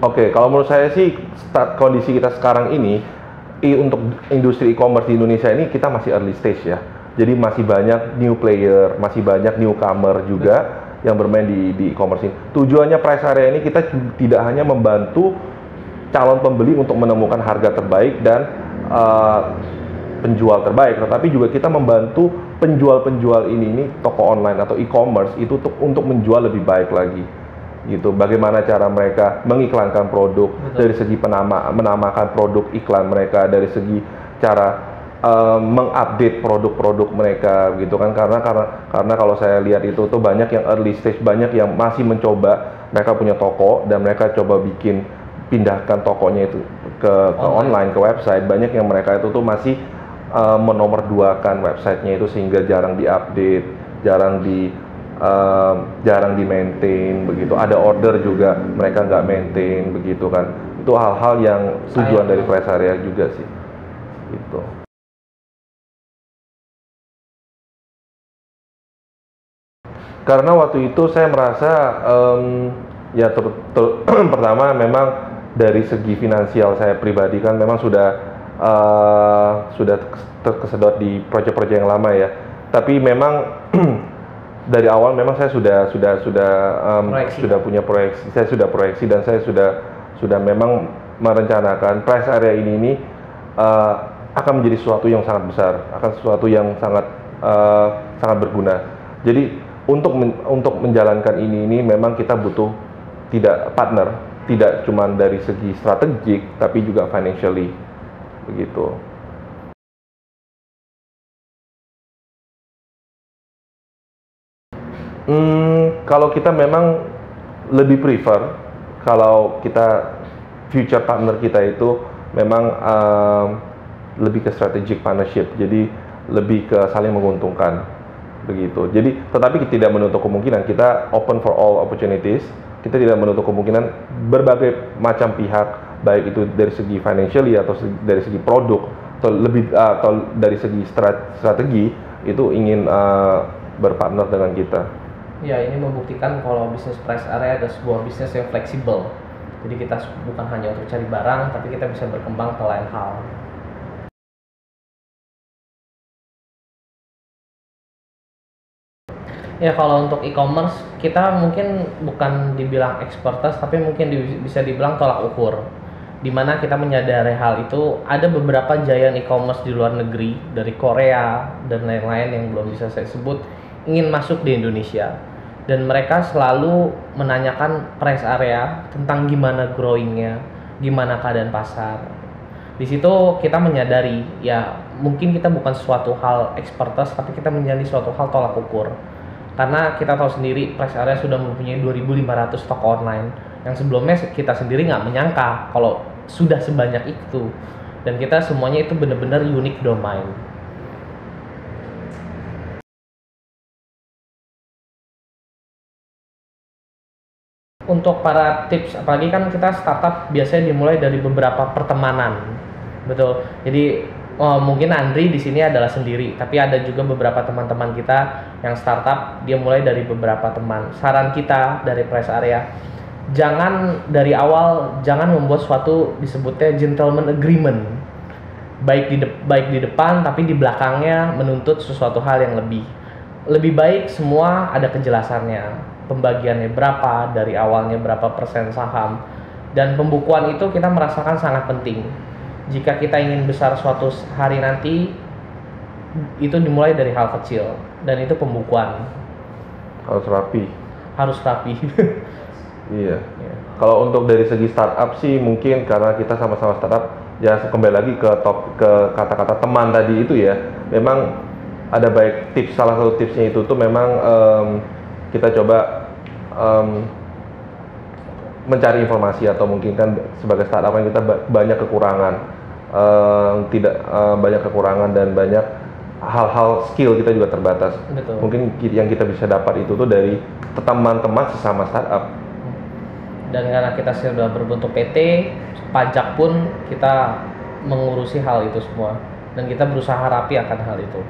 Oke, kalau menurut saya sih kondisi kita sekarang ini untuk industri e-commerce di Indonesia ini kita masih early stage ya. Jadi masih banyak new player, masih banyak newcomer juga yang bermain di e-commerce ini. Tujuannya price area ini kita tidak hanya membantu calon pembeli untuk menemukan harga terbaik dan penjual terbaik, tetapi juga kita membantu penjual-penjual ini toko online atau e-commerce itu untuk menjual lebih baik lagi. Gitu, bagaimana cara mereka mengiklankan produk. Betul. Dari segi menamakan produk iklan mereka, dari segi cara mengupdate produk-produk mereka gitu kan, karena kalau saya lihat itu tuh banyak yang early stage, banyak yang masih mencoba, mereka punya toko dan mereka coba pindahkan tokonya itu ke online, ke website. Banyak yang mereka itu tuh masih menomorduakan websitenya itu sehingga jarang diupdate, jarang di maintain begitu. Ada order juga mereka nggak maintain begitu kan. Itu hal-hal yang tujuan dari price area juga sih gitu. Karena waktu itu saya merasa ya pertama memang dari segi finansial saya pribadi kan memang sudah terkesedot di proyek-proyek yang lama ya. Tapi memang dari awal memang saya sudah punya proyeksi, saya sudah proyeksi dan saya sudah memang merencanakan price area ini akan menjadi sesuatu yang sangat besar, akan sesuatu yang sangat berguna. Jadi untuk menjalankan ini memang kita butuh partner, tidak cuma dari segi strategik tapi juga financially begitu. Kalau kita memang lebih prefer kalau kita future partner kita itu memang lebih ke strategic partnership, jadi lebih ke saling menguntungkan begitu. Jadi tetapi tidak menutup kemungkinan, kita open for all opportunities, kita tidak menutup kemungkinan berbagai macam pihak, baik itu dari segi financially atau dari segi produk atau dari segi strategi itu ingin berpartner dengan kita. Ya, ini membuktikan kalau bisnis price area adalah sebuah bisnis yang fleksibel. Jadi kita bukan hanya untuk cari barang, tapi kita bisa berkembang ke lain hal. Ya, kalau untuk e-commerce kita mungkin bukan dibilang expertise, tapi mungkin bisa dibilang tolak ukur. Dimana kita menyadari hal itu, ada beberapa giant e-commerce di luar negeri, dari Korea dan lain-lain yang belum bisa saya sebut, ingin masuk di Indonesia. Dan mereka selalu menanyakan price area tentang gimana growingnya, gimana keadaan pasar. Di situ kita menyadari ya mungkin kita bukan suatu hal expertise, tapi kita menjadi suatu hal tolak ukur. Karena kita tahu sendiri price area sudah mempunyai 2.500 toko online yang sebelumnya kita sendiri nggak menyangka kalau sudah sebanyak itu. Dan kita semuanya itu benar-benar unique domain. Untuk para tips, apalagi kan kita startup biasanya dimulai dari beberapa pertemanan, betul. Jadi mungkin Andri di sini adalah sendiri, tapi ada juga beberapa teman-teman kita yang startup dia mulai dari beberapa teman. Saran kita dari price area, jangan dari awal membuat suatu disebutnya gentleman agreement, baik di depan tapi di belakangnya menuntut sesuatu hal yang lebih baik. Semua ada kejelasannya. Pembagiannya berapa, dari awalnya berapa persen saham, dan pembukuan itu kita merasakan sangat penting. Jika kita ingin besar suatu hari nanti, itu dimulai dari hal kecil, dan itu pembukuan harus rapi. Iya. Kalau untuk dari segi startup sih mungkin karena kita sama-sama startup, ya kembali lagi ke kata-kata teman tadi itu ya, memang ada baik tips, salah satu tipsnya itu tuh memang kita coba mencari informasi, atau mungkin kan sebagai startup kan kita banyak kekurangan, banyak kekurangan dan banyak hal-hal skill kita juga terbatas. Betul. Mungkin yang kita bisa dapat itu tuh dari teman-teman sesama startup. Dan karena kita sudah berbentuk PT, pajak pun kita mengurusi hal itu semua, dan kita berusaha rapi akan hal itu.